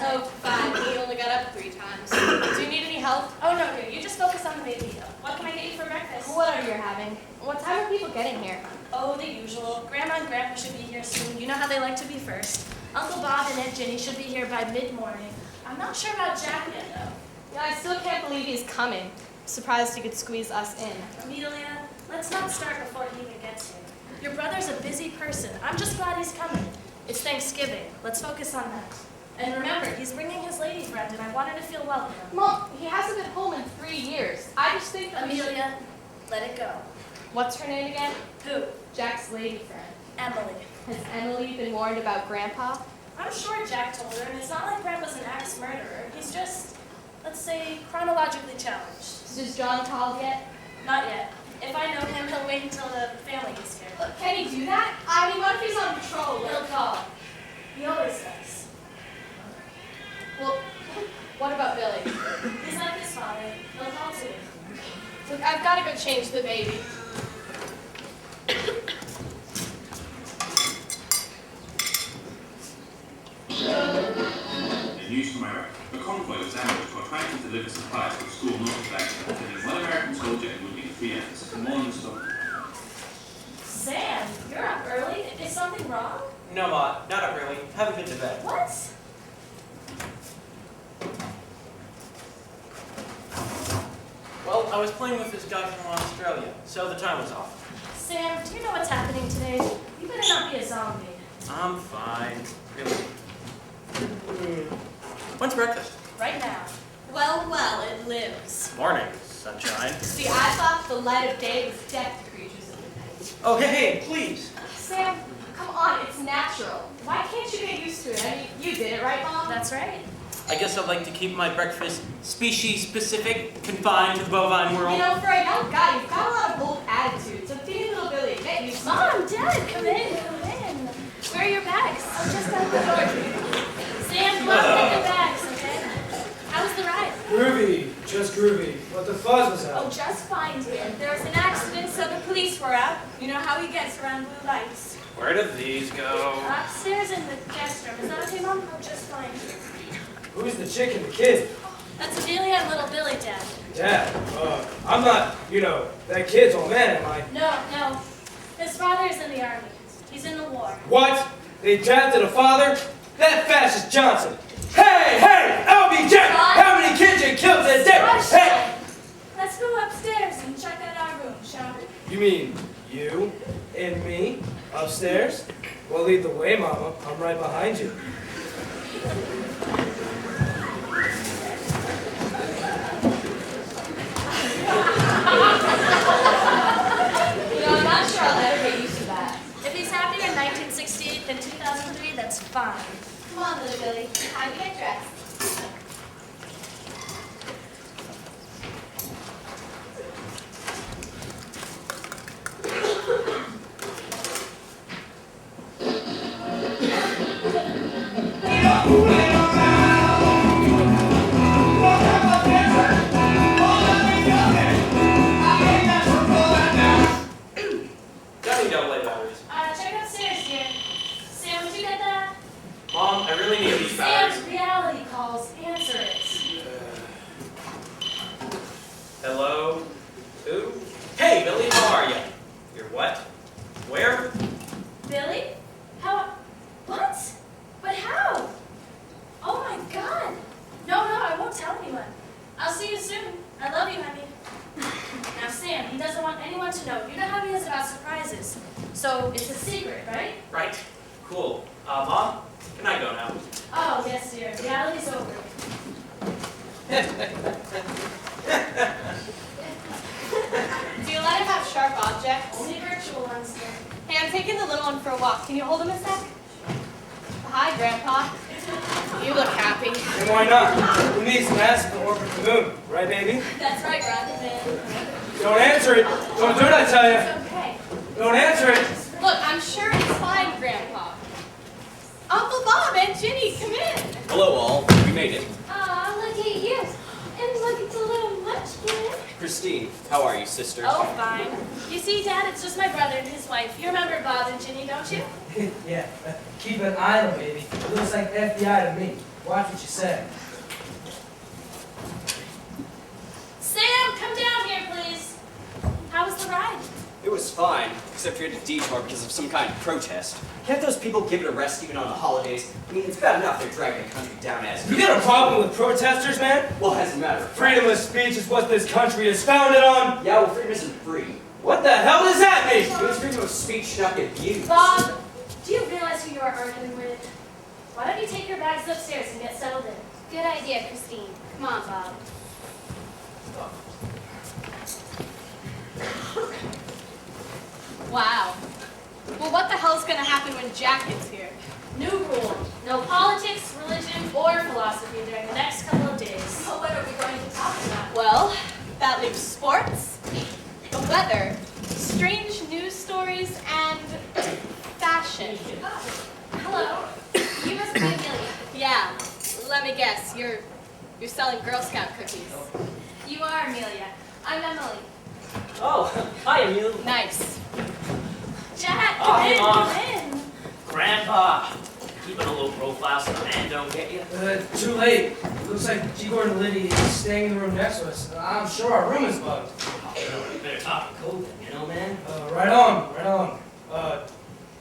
Oh, fine. He only got up 3 times. Do you need any help? Oh, no, dear. You just focus on the baby. What can I get you for breakfast? Whatever you're having. What time are people getting here? Oh, the usual. Grandma and Grandpa should be here soon. You know how they like to be first. Uncle Bob and Aunt Ginny should be here by mid-morning. I'm not sure about Jack yet, though. Yeah, I still can't believe he's coming. Surprised he could squeeze us in. Amelia, let's not start before he even gets here. Your brother's a busy person. I'm just glad he's coming. It's Thanksgiving. Let's focus on that. And remember, he's bringing his lady friend, and I want her to feel welcome. Mom, he hasn't been home in 3 years. I just think that Amelia, let it go. What's her name again? Who? Jack's lady friend. Emily. Has Emily been warned about Grandpa? I'm sure Jack told her, and it's not like Grandpa's an axe murderer. He's just, let's say, chronologically challenged. Has John called yet? Not yet. If I know him, he'll wait until the family gets here. Look, can he do that? I mean, what if he's on patrol? He'll call. He always does. Well, what about Billy? He's like his father. He'll call too. Look, I've got to go change the baby. In news from Iraq, a convoy was ambushed while trying to deliver supplies to the school north of Baghdad, killing one American soldier and wounding 3 others. More on the story. Sam, you're up early. Is something wrong? No, Ma, not up early. Haven't been to bed. What? Well, I was playing with this guy from Australia, so the time was off. Sam, do you know what's happening today? You better not be a zombie. I'm fine. Really. When's breakfast? Right now. Well, well, it lives. Morning, sunshine. See, I thought the light of day was death to creatures of the night. Oh, hey, please. Sam, come on, it's natural. Why can't you get used to it? I mean, you did it, right, Mom? That's right. I guess I'd like to keep my breakfast species-specific, confined to the bovine world. You know, for a young guy, you've got a lot of bold attitudes. So feed little Billy, get used to it. Mom, Dad, come in, come in. Where are your bags? Oh, just out the door. Sam, go get the bags, okay? How was the ride? Groovy, just groovy. What the fuzz was Oh, out? just fine, dear. There was an accident, so the police were out. You know how he gets around blue lights. Where do these go? Upstairs in the guest room. Is that okay, Mom? Oh, just fine. Who's the chick and the kid? That's Amelia and little Billy, Dad. Dad, I'm not, that kid's old man, am I? No. His father is in the army. He's in the war. What? They drafted a father? That fascist Johnson. Hey, LBJ! How many kids you killed today? Hush, Hey! let's go upstairs and check out our room, shall we? You mean you and me upstairs? Well, lead the way, Mama. I'm right behind you. I'm not sure I'll ever get used to that. If he's happier in 1968 than 2003, that's fine. Come on, little Billy. Time to get dressed. Check upstairs, dear. Sam, would you get that? Mom, I really need these batteries. Sam's reality calls. Answer it. Hello? Who? Hey, Billy, how are you? You're what? Where? Billy? How? What? But how? Oh my God. No, I won't tell anyone. I'll see you soon. I love you, honey. Now, Sam, he doesn't want anyone to know. You know how he is about surprises. So it's a secret, right? Right. Cool. Mom, can I go now? Oh, yes, dear. Reality's over. Do you let him have sharp objects? Only virtual ones, dear. Hey, I'm taking the little one for a walk. Can you hold him a sec? Hi, Grandpa. You look happy. And why not? Who needs an ass to orbit the moon? Right, baby? That's right, Brother. Don't answer it. Don't do it, I tell you. It's okay. Don't answer it. Look, I'm sure it's fine, Grandpa. Uncle Bob, Aunt Ginny, come in. Hello all, we made it. Aw, look at you. And look at the little munchkin. Christine, how are you, sister? Oh, fine. You see, Dad, it's just my brother and his wife. You remember Bob and Ginny, don't you? Yeah, keep an eye on him, baby. It looks like FBI to me. Watch what you say. Sam, come down here, please. How was the ride? It was fine, except we had a detour because of some kind of protest. Can't those people give it a rest even on the holidays? I mean, it's bad enough they're dragging the country down as You got a problem with protesters, man? Well, as a matter of Freedom of speech is what this country is founded on. Yeah, well, freedom isn't free. What the hell does that mean? It means freedom of speech not get abused. Bob, do you realize who you are arguing with? Why don't you take your bags upstairs and get settled in? Good idea, Christine. Come on, Bob. Wow. Well, what the hell's gonna happen when Jack gets here? New rule. No politics, religion, or philosophy during the next couple of days. So what are we going to talk about? Well, that leaves sports, the weather, strange news stories, and fashion. Hello. You must be Amelia. Yeah, let me guess. You're selling Girl Scout cookies. You are Amelia. I'm Emily. Oh, hi, Emil. Nice. Jack, Oh, come in, Mom. come in. Grandpa, keeping a low profile so the man don't get you. Too late. Looks like G. Gordon Liddy is staying in the room next to us. I'm sure our room is bugged. Oh, you better talk to code then, you know, man? Right on, right on.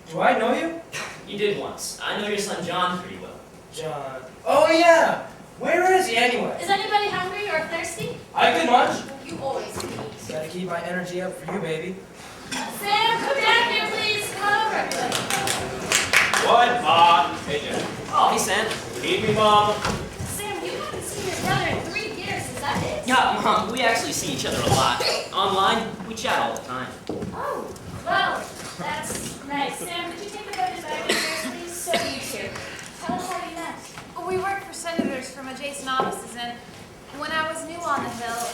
Do I know you? You did once. I know your son John pretty well. John. Oh, yeah. Where is he anyway? Is anybody hungry or thirsty? I could munch. You always eat. Gotta keep my energy up for you, baby. Sam, come down here, please. Come over. What, Bob? Hey, Jack. Oh, hey, Sam. Need me, Mom? Sam, you haven't seen your brother in 3 years. Is that it? Yeah, Mom, we actually see each other a lot. Online, we chat all the time. Oh, well, that's nice. Sam, could you take the boys back upstairs, please? So you two. Tell us how you met. We worked for senators from adjacent offices, and when I was new on the Hill,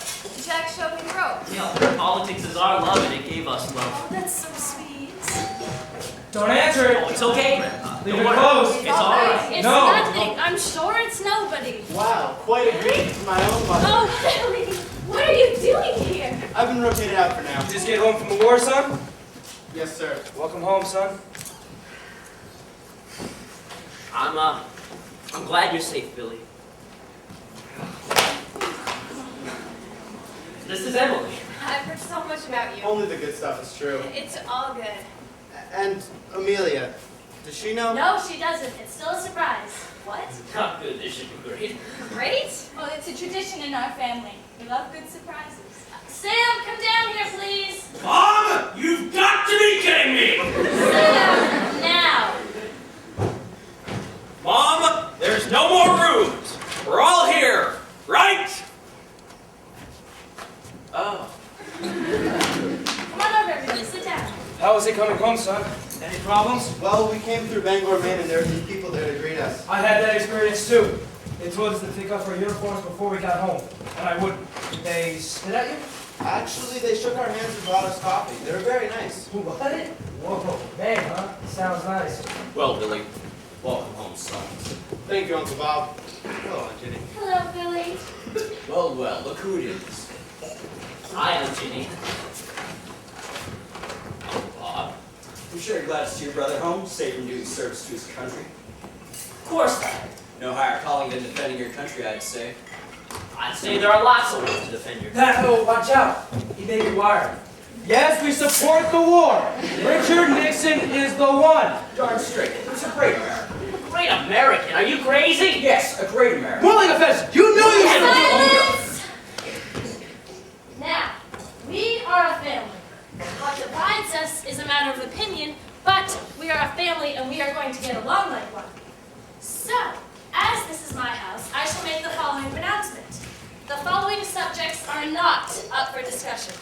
Jack showed me the ropes. You know, politics is our love, and it gave us love. Oh, that's so sweet. Don't answer it. Oh, it's okay, Grandpa. Leave Don't it worry. closed. It's all right. It's No. nothing. I'm sure it's nobody. Wow, quite a greeting from my own mother. Oh, really? What are you doing here? I've been rotated out for now. Just get home from the war, son? Yes, sir. Welcome home, son. I'm glad you're safe, Billy. This is Emily. I've heard so much about you. Only the good stuff is true. It's all good. And Amelia, does she know? No, she doesn't. It's still a surprise. What? Not good, this should be great. Great? Well, it's a tradition in our family. We love good surprises. Sam, come down here, please. Mom, you've got to be kidding me! Sam, now. Mom, there's no more rooms. We're all here, right? Oh. Come on over, everybody. Sit down. How was it coming home, son? Any problems? Well, we came through Bangor, Maine, and there were these people there to greet us. I had that experience too. They told us to pick up our uniforms before we got home, and I wouldn't. Did they spit at you? Actually, they shook our hands and brought us coffee. They were very nice. What? Whoa, man, huh? Sounds nice. Well, Billy, welcome home, son. Thank you, Uncle Bob. Hello, Aunt Jenny. Hello, Billy. Well, look who it is. Hi, Aunt Ginny. Oh, Bob. I'm sure you're glad to see your brother home, safe from doing service to his country. Of course I am. No higher calling than defending your country, I'd say. I'd say there are lots of ways to defend your Oh, watch out. He may be wired. Yes, we support the war. Richard Nixon is the one. Darn straight. It's a great America. Great American, are you crazy? Yes, a great America. Willing offense. You know you should. Silence! Now, we are a family. What divides us is a matter of opinion, but we are a family and we are going to get along like one. So, as this is my house, I shall make the following pronouncement. The following subjects are not up for discussion.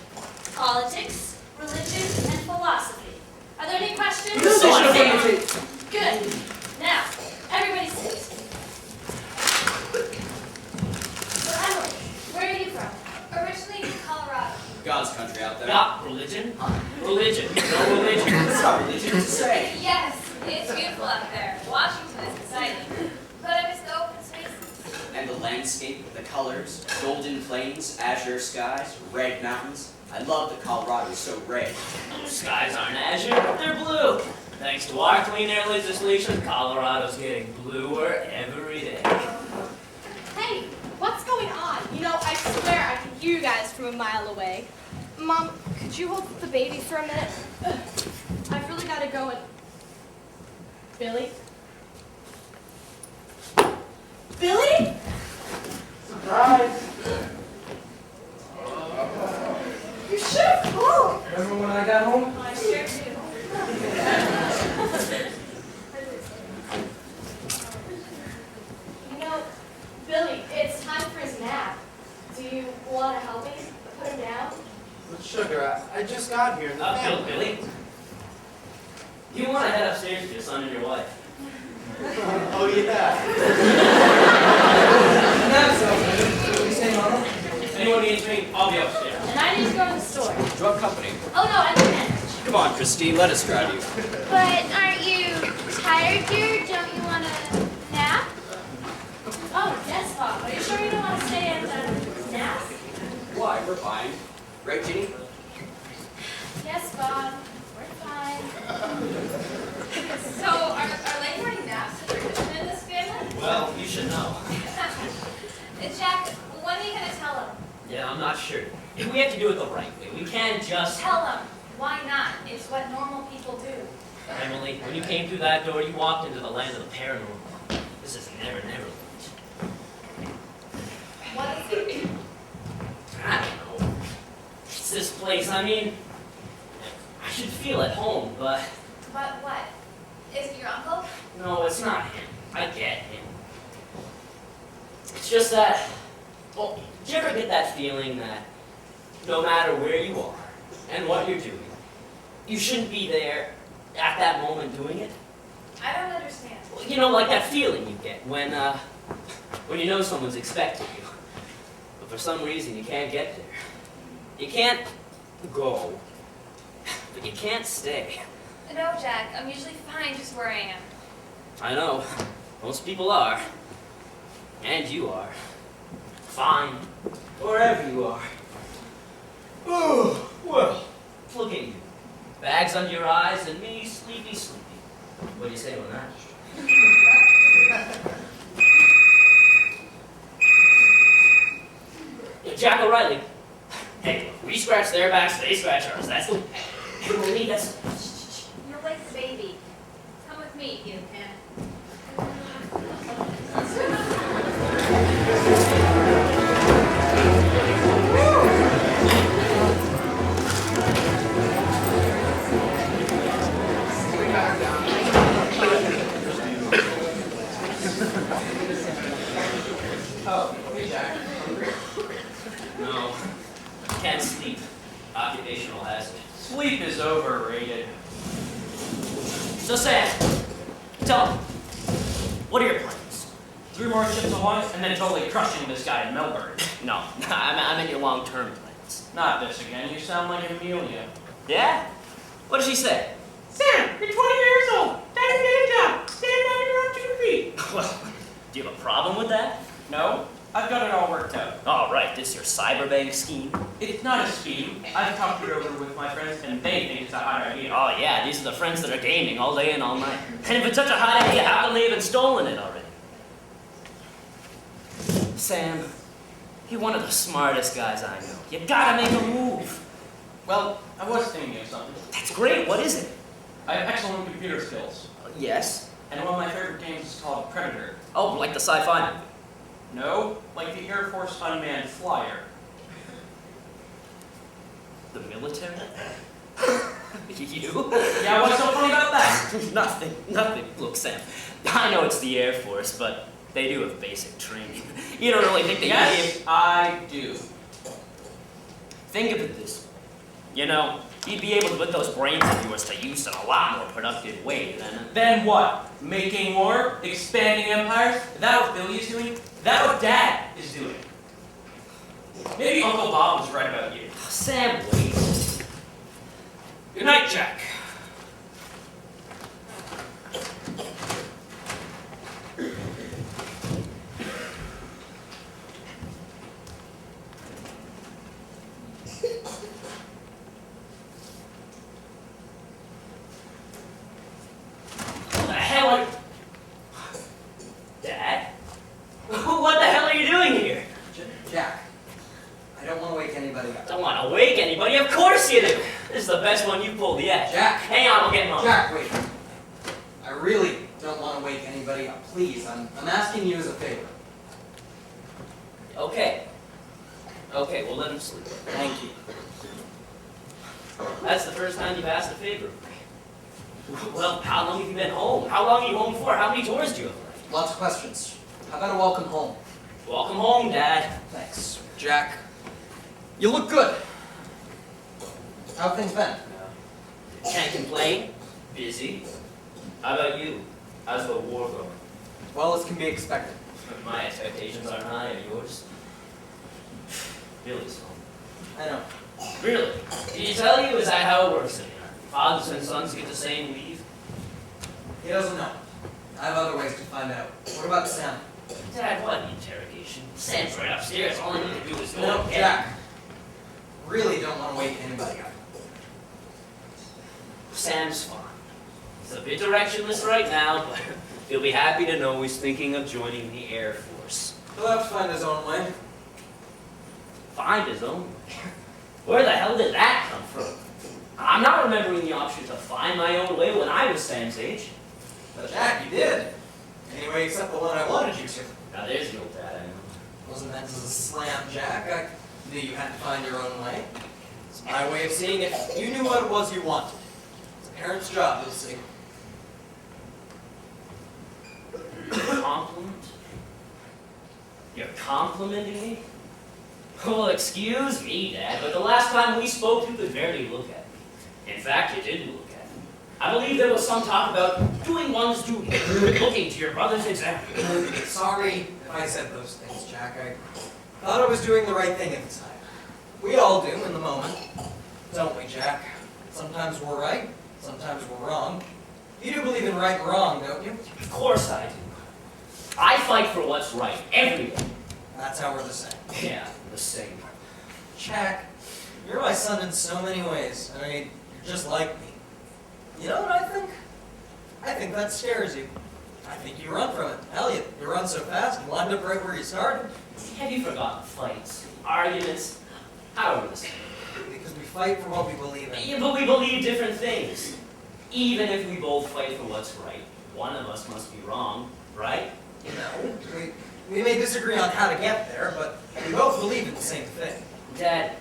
Politics, religion, and philosophy. Are there any questions? Good. Now, everybody sit. So, Emily, where are you from? Originally in Colorado. God's country out there. Not religion. Religion. No religion. It's not religion to say. Yes, it's beautiful out there. Washington is exciting. But I miss the open spaces. And the landscape, the colors, golden plains, azure skies, red mountains. I love that Colorado is so red. Skies aren't azure, they're blue. Thanks to our clean air legislation, Colorado's getting bluer every day. from a mile away. Mom, could you hold the baby for a minute? I've really got to go and... Billy? Billy? Surprise! You should have called. Remember when I got home? I sure do. You know, Billy, it's time for his nap. Do you want to help me put him down? But Sugar, I just got here and the family. Billy. You want to head upstairs with your son and your wife? Oh, yeah. That's something. What do you say, Mama? If anyone needs me, I'll be upstairs. And I need to go to the store. Drug company. Oh no, I can manage. Come on, Christine, let us drive you. But aren't you tired, dear? Don't you want to nap? Oh, yes, Bob. Are you sure you don't want to stay and nap? Why? We're fine. Right, Ginny? Yes, Bob. We're fine. So are late morning naps a tradition in this family? Well, you should know. Jack, when are you going to tell him? Yeah, I'm not sure. If we have to do it the right way, we can't just... Tell him. Why not? It's what normal people do. Emily, when you came through that door, you walked into the land of the paranormal. This is never late. What is it? I don't know. It's this place, I mean, I should feel at home, but But what? Is it your uncle? no, it's not him. I get him. It's just that, well, did you ever get that feeling that no matter where you are and what you're doing, you shouldn't be there at that moment doing it? I don't understand. Well, you know, like that feeling you get when you know someone's expecting you, but for some reason you can't get there. You can't go, but you can't stay. No, Jack. I'm usually fine just where I am. I know, most people are, and you are. Fine, wherever you are. Oh, well, look at you. Bags under your eyes and me sleepy. What do you say on that? Yeah, Jack O'Reilly. Hey, we scratch their backs, they scratch ours. That's the... Emily, that's... You'll wake the baby. Come with me, you can. Oh, hey, Jack. No, can't sleep. Occupational hazard. Sleep is overrated. So Sam, tell me, what are your plans? 3 more ships a month and then totally crushing this guy in Melbourne. No, I meant your long-term plans. Not this again. You sound like Amelia. Yeah? What did she say? Sam, you're 20 years old. Time to get a job. Stand on your own 2 feet. Well, do you have a problem with that? No, I've got it all worked out. All right, this your cyberbank scheme? It's not a scheme. I've talked it over with my friends and they think it's a hot idea. Oh yeah, these are the friends that are gaming all day and all night. And if it's such a hot idea, how come they haven't stolen it already? Sam, you're one of the smartest guys I know. You gotta make a move. Well, I was thinking of something. That's great, what is it? I have excellent computer skills. Yes? And one of my favorite games is called Predator. Oh, like the sci-fi movie. No, like the Air Force unmanned flyer. The military? You? Yeah, what's so funny about that? Nothing. Look, Sam, I know it's the Air Force, but they do have basic training. You don't really think they Yes, I do. Think of it this way. You know, you'd be able to put those brains of yours to use in a lot more productive way than... Then what? Making war? Expanding empires? Is that what Billy is doing? Is that what Dad is doing? Maybe Uncle Bob was right about you. Sam, wait. Good night, Jack. What the hell are... Dad? What the hell are you doing here? Jack, I don't want to wake anybody up. is the best one you pulled yet. Jack! Hang on, I'll get mine. Jack, wait. I really don't want to wake anybody up. Please, I'm asking you as a favor. Okay. Okay, we'll let him sleep. Thank you. That's the first time you've asked a favor. Well, how long have you been home? How long are you home for? How many tours do you have left? Lots of questions. How about a welcome home? Welcome home, Dad. Thanks. Jack, you look good. How have things been? Can't complain. Busy. How about you? How's the war going? Well, as can be expected. My expectations aren't high, are yours? Really so. I know. Really? Did he tell you? Is that how it works in here? Fathers and sons get the same leave? He doesn't know. I have other ways to find out. What about Sam? Dad, what an interrogation. Sam's right upstairs. All I need to do is go No, and get Jack. Really don't want to wake anybody up. Sam's fine. He's a bit directionless right now, but he'll be happy to know he's thinking of joining the Air Force. He'll have to find his own way. Find his own way? Where the hell did that come from? I'm not remembering the option to find my own way when I was Sam's age. But Jack, you did. Anyway, except the one I wanted you to. Now there's the old dad, I know. Wasn't meant as a slam, Jack. I knew you had to find your own way. It's my way of seeing if you knew what it was you wanted. It's a parent's job, you'll see. Compliment? You're complimenting me? Well, excuse me, Dad, but the last time we spoke, you could barely look at me. In fact, you didn't look at me. I believe there was some talk about doing one's duty, looking to your brother's example. Sorry if I said those things, Jack. I thought I was doing the right thing at the time. We all do in the moment. Don't we, Jack? Sometimes we're right, sometimes we're wrong. You do believe in right and wrong, don't you? Of course I do. I fight for what's right, every day. That's how we're the same. Yeah, the same. Jack, you're my son in so many ways. I mean, you're just like me. You know what I think? I think that scares you. I think you run from it. Hell, you run so fast, you wind up right where you started. Have you forgotten fights, arguments? How are we the same? Because we fight for what we believe in. Yeah, but we believe different things. Even if we both fight for what's right, one of us must be wrong, right? No, we may disagree on how to get there, but we both believe in the same thing. Dad,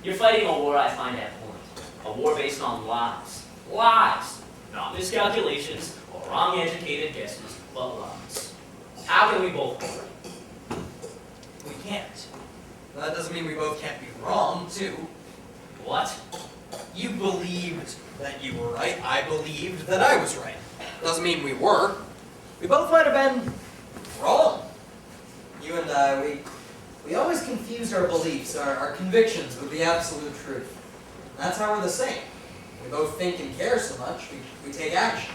you're fighting a war I find abhorrent. A war based on lies. Lies! Not miscalculations or wrong educated guesses, but lies. How can we both be right? We can't. That doesn't mean we both can't be wrong, too. What? You believed that you were right. I believed that I was right. Doesn't mean we were. We both might have been wrong. You and I, we always confused our beliefs, our convictions with the absolute truth. That's how we're the same. We both think and care so much, we take action.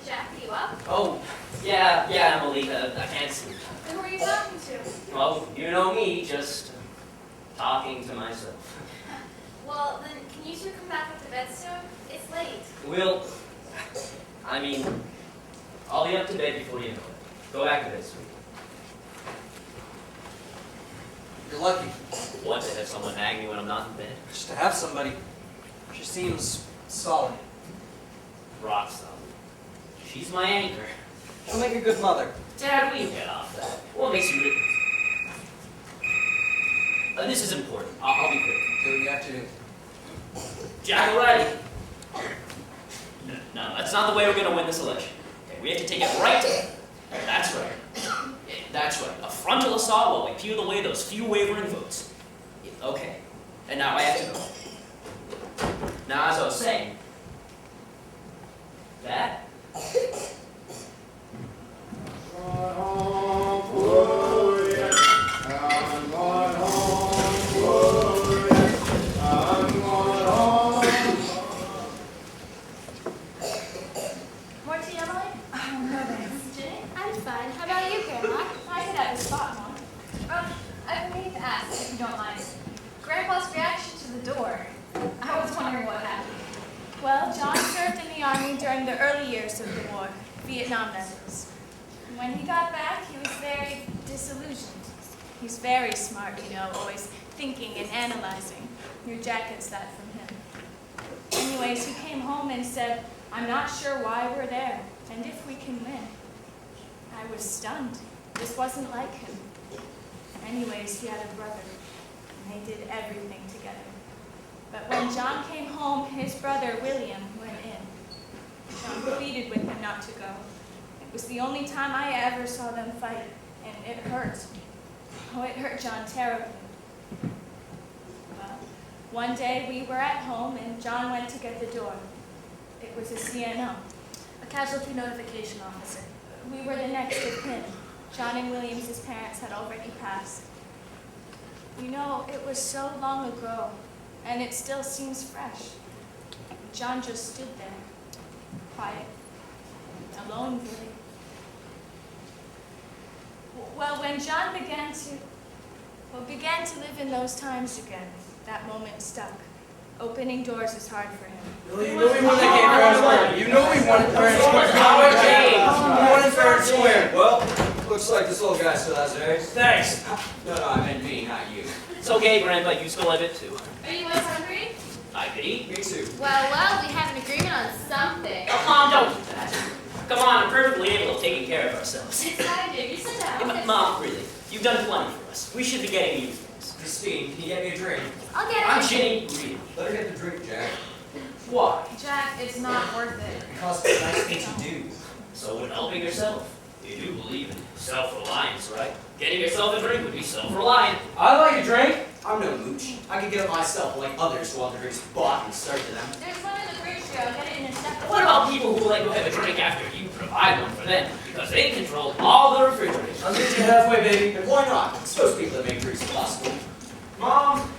Jack, are you up? Oh, yeah, Emily, I can't sleep. Who are you talking to? Well, you know me, just talking to myself. Well, then, can you two come back up to bed soon? It's late. I'll be up to bed before you know it. Go back to bed, sweetie. You're lucky. What, to have someone nag me when I'm not in bed? Just to have somebody. She seems solid. Rock solid. She's my anchor. She'll make a good mother. Dad, will you get off that? What makes you... this is important. I'll be quick. Do what you have to do. Jack, ready? No, that's not the way we're going to win this election. Okay, we have to take it right. That's right. Yeah, that's right. A frontal assault while we peel away those few wavering votes. Okay. And now I have to go. Now, as I was saying, Dad? More tea, Emily? Oh, no thanks. Ginny? I'm fine. How about you, Grandma? I could have a spot, Mom. I need to ask, if you don't mind. Grandpa's reaction to the door. I was wondering what happened. Well, John served in the Army during the early years of the war, Vietnam that is. When he got back, he was very disillusioned. He's very smart, you know, always thinking and analyzing. Your Jack gets that from him. Anyways, he came home and said, "I'm not sure why we're there, and if we can win." I was stunned. This wasn't like him. Anyways, he had a brother, and they did everything together. But when John came home, his brother, William, went in. John pleaded with him not to go. It was the only time I ever saw them fight, and it hurt. Oh, it hurt John terribly. Well, one day we were at home, and John went to get the door. It was a CNO. A casualty notification officer. We were the next of kin. John and Williams' parents had already passed. You know, it was so long ago, and it still seems fresh. John just stood there, quiet, alone, really. Well, when John began to live in those times again, that moment stuck. Opening doors is hard for him. You know we won that game fair and square. You know we won it fair and square. Howard James. We won it fair and square. Well, looks like this old guy still has eggs. Thanks. No, I meant me, not you. It's okay, Grandpa. You still have it too. Are you guys hungry? I could eat. Me too. Well, we have an agreement on something. Oh, Mom, don't do that. Come on, I'm perfectly able of taking care of ourselves. Excited. You sit down. Hey, Mom, really, you've done plenty for us. We should be getting you things. Christine, can you get me a drink? I'll get I'm it. Ginny, really. Let her get the drink, Jack. Why? Jack, it's not worth it. Because it's nice things you do. So would helping yourself. You do believe in self-reliance, right? Getting yourself a drink would be self-reliant. I like a drink. I'm no mooch. I can get it myself, like others who want their drinks bought and served to them. There's one in the fridge here. I'll get it in a second. What about people who like to have a drink after you provide one for them? Because they control all the refrigerators. I'll meet you halfway, baby. And why not? It's those people that make drinks possible. Mom,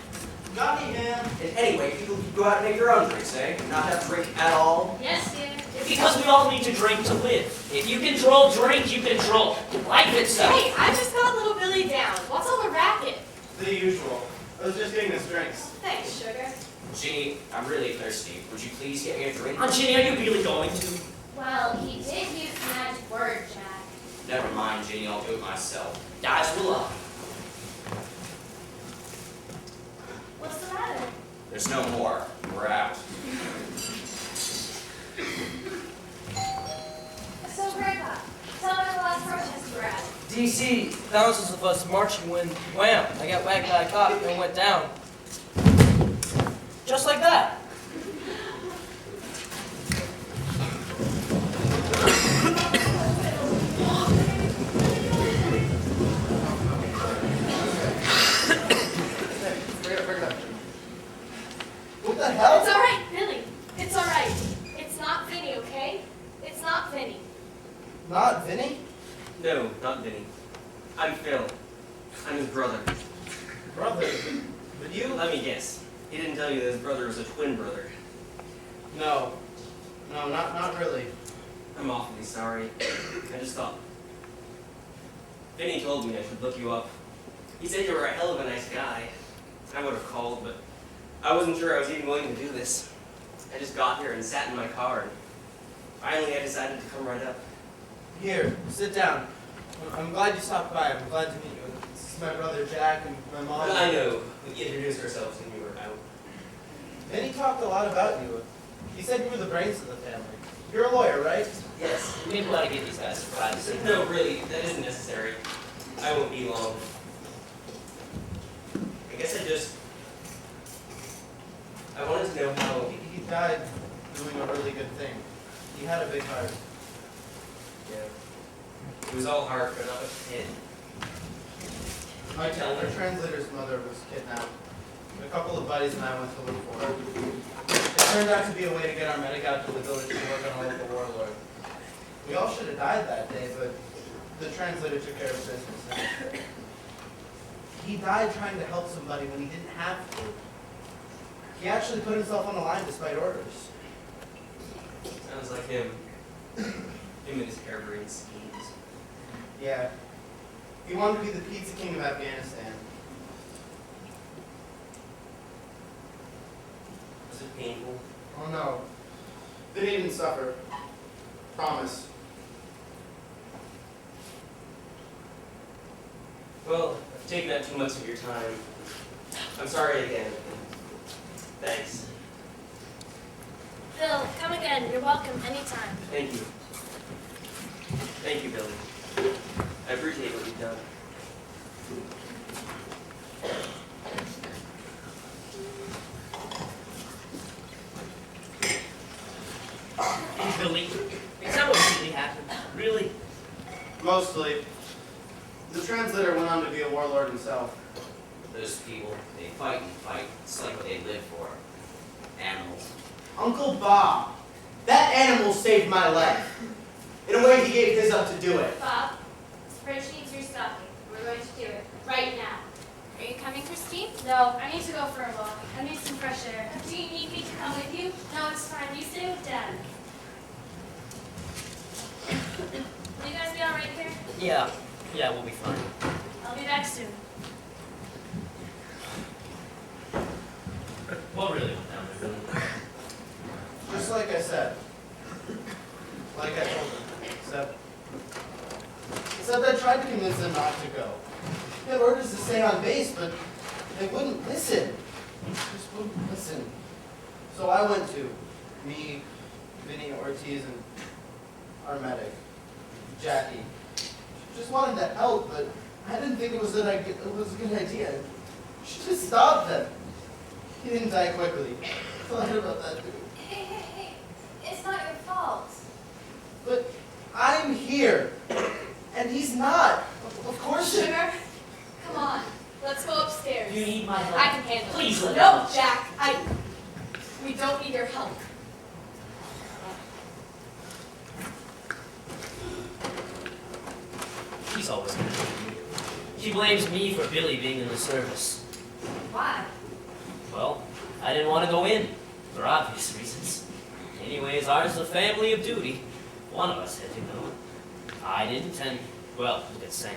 got me, man. And anyway, people can go out and make their own drinks, eh? And not have to drink at all. Yes, dear. Because we all need to drink to live. If you control drink, you control life itself. Hey, I just got little Billy down. What's all the racket? The usual. I was just getting us drinks. Thanks, sugar. Ginny, I'm really thirsty. Would you please get me a drink? Aunt Ginny, are you really going to? Well, he did use the magic word, Jack. Never mind, Ginny. I'll do it myself. Guys, will I? What's the matter? There's no more. We're out. So, Grandpa, tell me the last protest you were at. DC, thousands of us marching when, wham, I got whacked by a cop and went down. Just like that. What the hell? It's all right, Billy. It's all right. It's not Vinny, okay? It's not Vinny. Not Vinny? No, not Vinny. I'm Phil. I'm his brother. Brother. But you? Let me guess. He didn't tell you that his brother was a twin brother. No. No, not really. I'm awfully sorry. I just thought. Vinny told me I should look you up. He said you were a hell of a nice guy. I would have called, but I wasn't sure I was even willing to do this. I just got here and sat in my car, and finally I decided to come right up. Here, sit down. I'm glad you stopped by. I'm glad to meet you. This is my brother Jack and my mom. I know. We introduced ourselves when you were out. Vinny talked a lot about you. He said you were the brains of the family. You're a lawyer, right? Yes. Maybe we ought to give these guys some privacy. No, really, that isn't necessary. I won't be long. I guess I wanted to know how. He died doing a really good thing. He had a big heart. Yeah. It was all hard, but not a kid. Our translator's mother was kidnapped. A couple of buddies and I went to look for her. It turned out to be a way to get our medic out to the village to work on a local warlord. We all should have died that day, but the translator took care of business. He died trying to help somebody when he didn't have to. He actually put himself on the line despite orders. Sounds like him. Him and his harebrained schemes. Yeah. He wanted to be the pizza king of Afghanistan. Was it painful? Oh no. They didn't suffer. Promise. Well, I've taken up too much of your time. I'm sorry again. Thanks. Bill, come again. You're welcome anytime. Thank you. Thank you, Billy. I appreciate what you've done. Billy, is that what really happened? Really? Mostly. The translator went on to be a warlord himself. Those people, they fight and fight. It's like what they live for. Animals. Uncle Bob, that animal saved my life. In a way, he gave his up to do it. Bob, this fridge needs restocking. We're going to do it right now. Are you coming, Christine? No, I need to go for a walk. I need some fresh air. Do you need me to come with you? No, it's fine. You stay with Dad. Will you guys be all right here? Yeah, we'll be fine. I'll be back soon. What really went down there, Billy? Just like I said. Like I told him. Except I tried to convince them not to go. They had orders to stay on base, but they wouldn't listen. They just wouldn't listen. So I went to. Me, Vinny Ortiz, and our medic, Jackie. Just wanted to help, but I didn't think it was a good idea. She just stopped them. He didn't die quickly. I lied about that too. Hey. It's not your fault. But I'm here, and he's not. Of course it. Sugar, come on. Let's go upstairs. You need my help. I can handle Please it. let No, me. Jack. We don't need your help. She's always gonna blame me. She blames me for Billy being in the service. Why? Well, I didn't want to go in, for obvious reasons. Anyways, ours is a family of duty. One of us had to go. I didn't, and, well, look at Sam.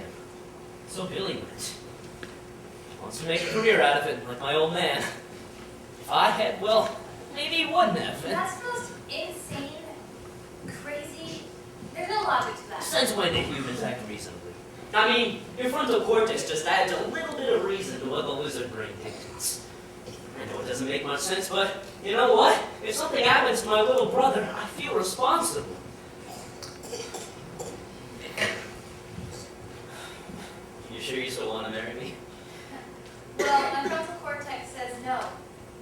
So Billy went. Wants to make a career out of it, like my old man. If I had, well, maybe he wouldn't have. That's the most insane, crazy. There's no logic to that. Since when did humans act reasonably? I mean, your frontal cortex just adds a little bit of reason to what the lizard brain dictates. I know it doesn't make much sense, but you know what? If something happens to my little brother, I feel responsible. You sure you still want to marry me? Well, my frontal cortex says no,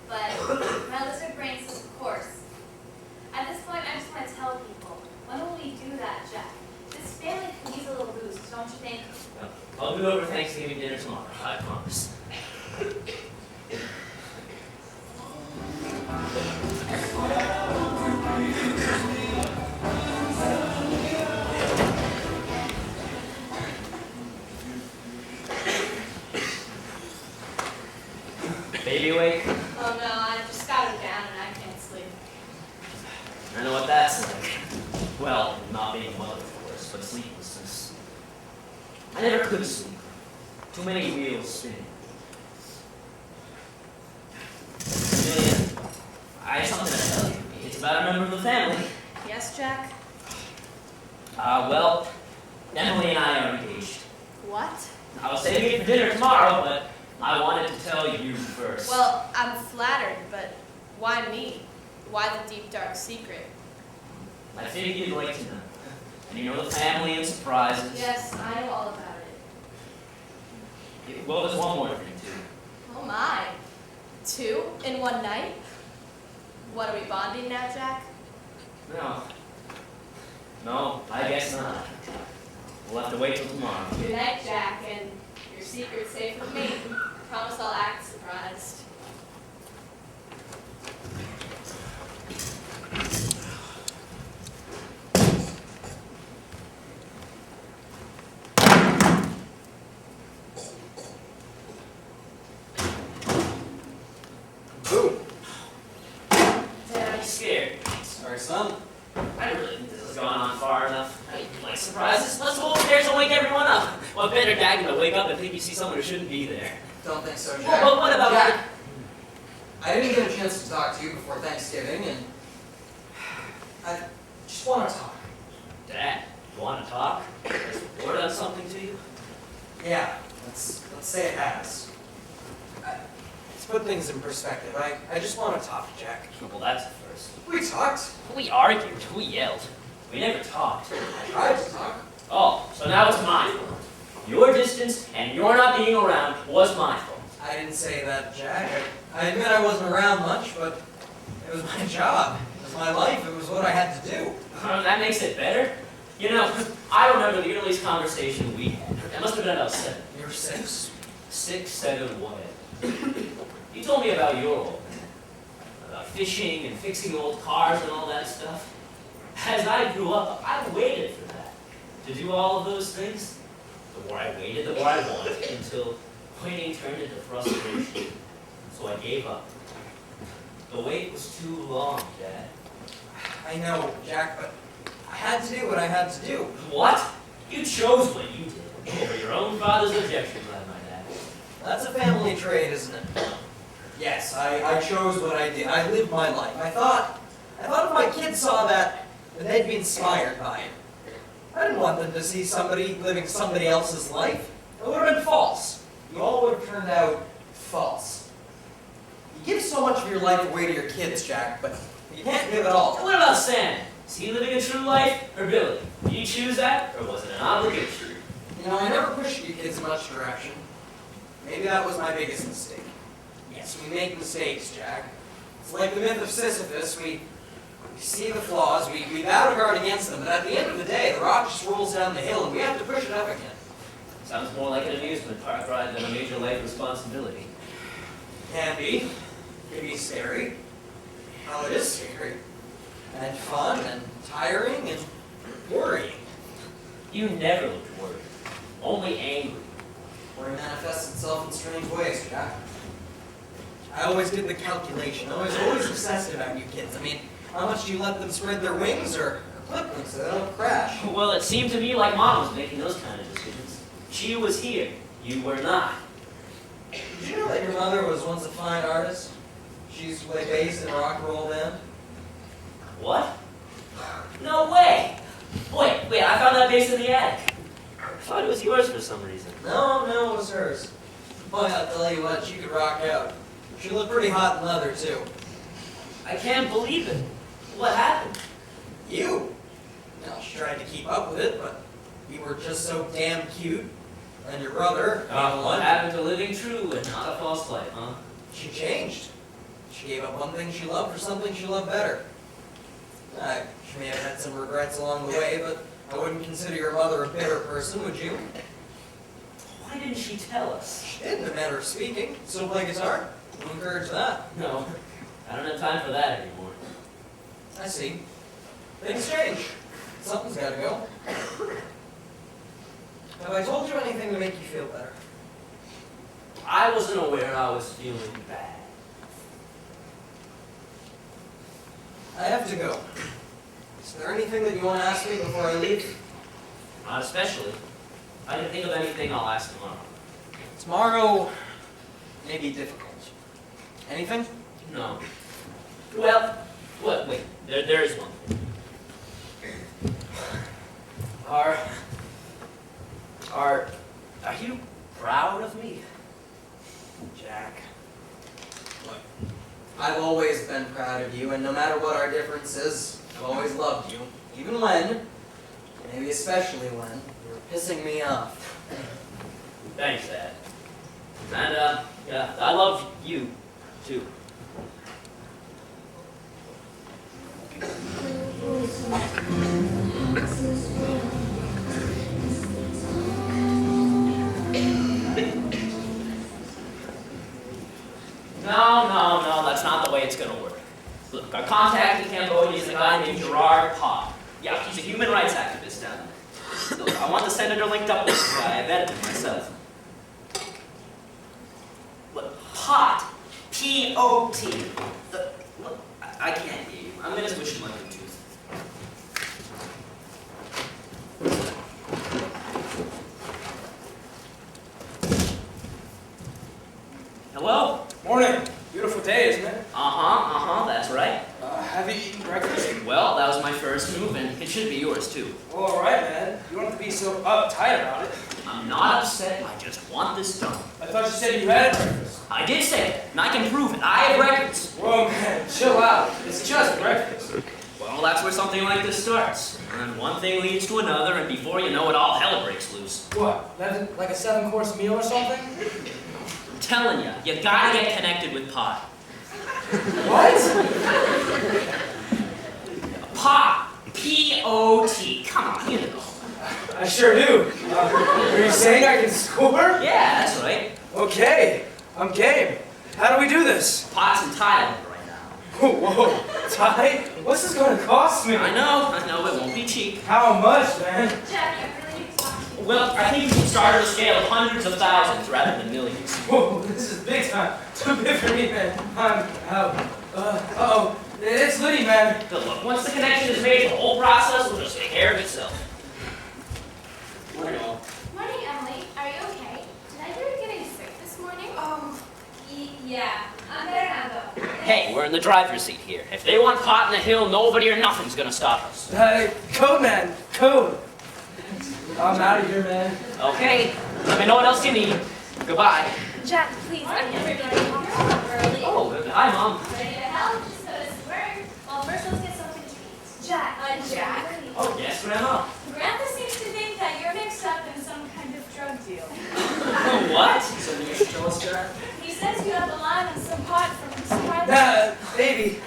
but my lizard brain says of course. At this point, I just want to tell people, when will we do that, Jack? This family can use a little boost, don't you think? I'll do over Thanksgiving dinner tomorrow, I promise. Baby awake? Oh no, I just got him down and I can't sleep. I know what that's like. Well, not being a mother, of course, but sleeplessness. I never could sleep. Too many wheels spinning. Julian, I have something to tell you. It's about a member of the family. Yes, Jack? Well, Emily and I are engaged. What? I was saving it for dinner tomorrow, but I wanted to tell you first. Well, I'm flattered, but why me? Why the deep, dark secret? I figured you'd like to know. And you know the family and surprises. Yes, I know all about it. Well, there's one more thing, too. Oh my. 2 in one night? What, are we bonding now, Jack? No, I guess not. We'll have to wait till tomorrow. Good night, Jack, and your secret's safe with me. I promise I'll act surprised. Boom. Dad, I'm scared. Sorry, son. I don't really think this has gone on far enough. I like surprises. Let's go upstairs and wake everyone up. What better dad than to wake up and think you see someone who shouldn't be there? Don't think so, Jack. Well, what about Jack? I didn't get a chance to talk to you before Thanksgiving, and I just want to talk. Dad, you want to talk? Has war done something to you? Yeah, let's say it has. Let's put things in perspective. I just want to talk, Jack. Well, that's a first. first. We talked. We argued. We yelled. We never talked. I tried to talk. Oh, so now it's my fault. Your distance and your not being around was my fault. I didn't say that, Jack. I admit I wasn't around much, but it was my job. It was my life. It was what I had to do. That makes it better. You know, I remember the earliest conversation we had. It must have been about 7. You were 6? 6, 7, whatever. You told me about your old man. About fishing and fixing old cars and all that stuff. As I grew up, I waited for that. To do all of those things. The more I waited, the more I wanted, until waiting turned into frustration. So I gave up. The wait was too long, Dad. I know, Jack, but I had to do what I had to do. What? You chose what you did, over your own father's objections, I might add. That's a family trait, isn't it? Yes, I chose what I did. I lived my life. I thought if my kids saw that they'd be inspired by it. I didn't want them to see somebody living somebody else's life. It would have been false. You all would have turned out false. You give so much of your life away to your kids, Jack, but you can't give it all. What about Sam? Is he living a true life, or Billy? Did you choose that, or was it an obligation? You know, I never pushed you kids in much direction. Maybe that was my biggest mistake. Yes, we make mistakes, Jack. It's like the myth of Sisyphus. We see the flaws, we battle guard against them, but at the end of the day, the rock just rolls down the hill and we have to push it up again. Sounds more like an amusement park ride than a major life responsibility. Can be. Can be scary. Oh, it is scary. And fun, and tiring, and worrying. You never looked worried, only angry. Worry manifests itself in strange ways, Jack. I always did the calculation. I was always obsessed about you kids. I mean, how much do you let them spread their wings or clip them so they don't crash? Well, it seemed to me like Mom was making those kind of decisions. She was here. You were not. Did you know that your mother was once a fine artist? She used to play bass in a rock and roll band. What? No way! Wait, I found that bass in the attic. I thought it was yours for some reason. No, it was hers. Boy, I'll tell you what, she could rock out. She looked pretty hot in leather, too. I can't believe it. What happened? You? Well, she tried to keep up with it, but you were just so damn cute. And your brother, What happened to living true and not a false life, huh? She changed. She gave up one thing she loved for something she loved better. She may have had some regrets along the way, but I wouldn't consider your mother a bitter person, would you? Why didn't she tell us? She did, in a manner of speaking. So play guitar. We'll encourage that. No, I don't have time for that anymore. I see. Things change. Something's gotta go. Have I told you anything to make you feel better? I wasn't aware I was feeling bad. I have to go. Is there anything that you want to ask me before I leave? Not especially. If I can think of anything, I'll ask tomorrow. Tomorrow may be difficult. Anything? No. Well, wait, there is one thing. Are you proud of me? Jack. Look, I've always been proud of you, and no matter what our difference is, I've always loved you. Even when, maybe especially when, you're pissing me off. Thanks, Dad. And, yeah, I love you, too. No, that's not the way it's gonna work. Look, our contact in Cambodia is a guy named Gerard Pott. Yeah, he's a human rights activist down there. Look, I want the senator linked up with this guy. I vetted him myself. Look, Pott. P-O-T. Look, I can't hear you. I'm gonna switch to my Bluetooth. Hello? Morning. Beautiful day, isn't it? That's right. Have you eaten breakfast? Well, that was my first move, and it should be yours, too. Well, all right, man. You don't have to be so uptight about it. I'm not upset. I just want this done. I thought you said you had breakfast. I did say it, and I can prove it. I have records. Whoa, man, chill out. It's just breakfast. Well, that's where something like this starts. And one thing leads to another, and before you know it, all hell breaks loose. What? That's like a 7-course meal or something? I'm telling you, you gotta get connected with pot. What? Pot. P-O-T. Come on, you know. I sure do. Are you saying I can score? Yeah, that's right. Okay, I'm game. How do we do this? Pot's in Thailand right now. Whoa, Ty? What's this going to cost me? I know, it won't be cheap. How much, man? Jack, I really need to talk to you. Well, I think you should start at a scale of hundreds of thousands rather than millions. Whoa, this is big time. Too big for me, man. I'm out. Uh-oh. It's Liddy, man. But look, once the connection is made, the whole process will just take care of itself. Morning, Emily. Are you okay? Did I hear you getting sick this morning? Oh, yeah. I'm better now, though. Hey, we're in the driver's seat here. If they want pot in the hill, nobody or nothing's gonna stop us. Code, man. Code. I'm out of here, man. Okay, let me know what else you need. Goodbye. Jack, please, I'm never going to talk early. Oh, hi, Mom. Ready to help? Just go to work. Well, first let's get something to eat. Jack. Jack? Oh, yes, Grandma. Grandpa seems to think that you're mixed up in some kind of drug deal. What? Something you should tell us, Jack? He says you have a line on some pot from some Baby.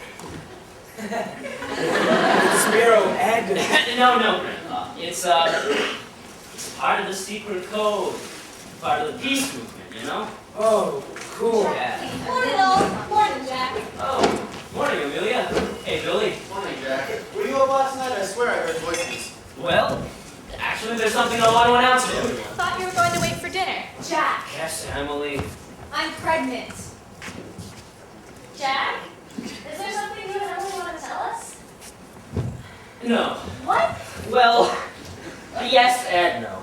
Spiro and... No, Grandpa. It's part of the secret code. Part of the peace movement, you know? Oh, cool. Yeah. Morning, all. Morning, Jack. Oh, morning, Amelia. Hey, Billy. Morning, Jack. Were you up last night? I swear I heard voices. Well, actually, there's something I want to announce to everyone. Thought you were going to wait for dinner. Jack, Yes, Emily. I'm pregnant. Jack, is there something you and Emily want to tell us? No. What? Well, yes and no.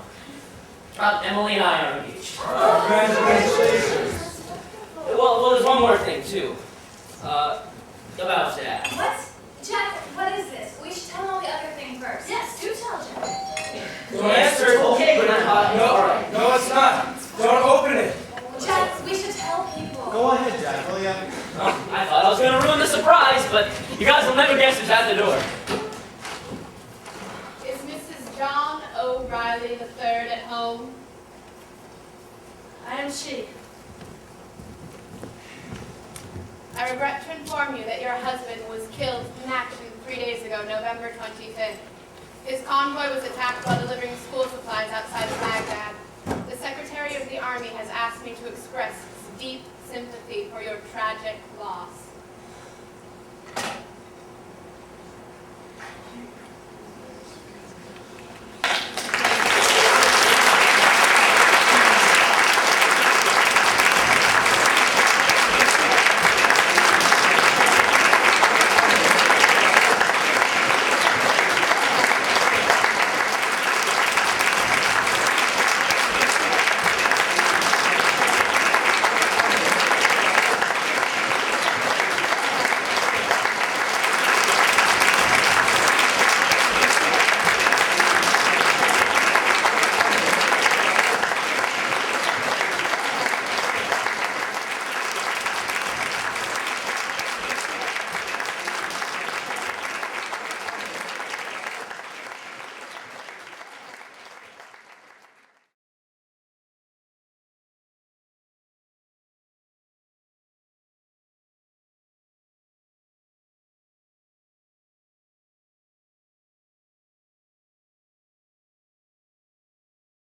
Emily and I are engaged. Congratulations. Well, there's one more thing, too. About Dad. What? Jack, what is this? We should tell him all the other thing first. Yes, do tell Jack. Don't answer. Okay, Grandpa. No, it's not. Don't open it. Jack, we should tell people. Go ahead, Jack. Will ya? Oh, I thought I was going to ruin the surprise, but you guys will never guess who's at the door. Is Mrs. John O'Reilly III at home? I am she. I regret to inform you that your husband was killed in action 3 days ago, November 25th. His convoy was attacked while delivering school supplies outside of Baghdad. The Secretary of the Army has asked me to express deep sympathy for your tragic loss.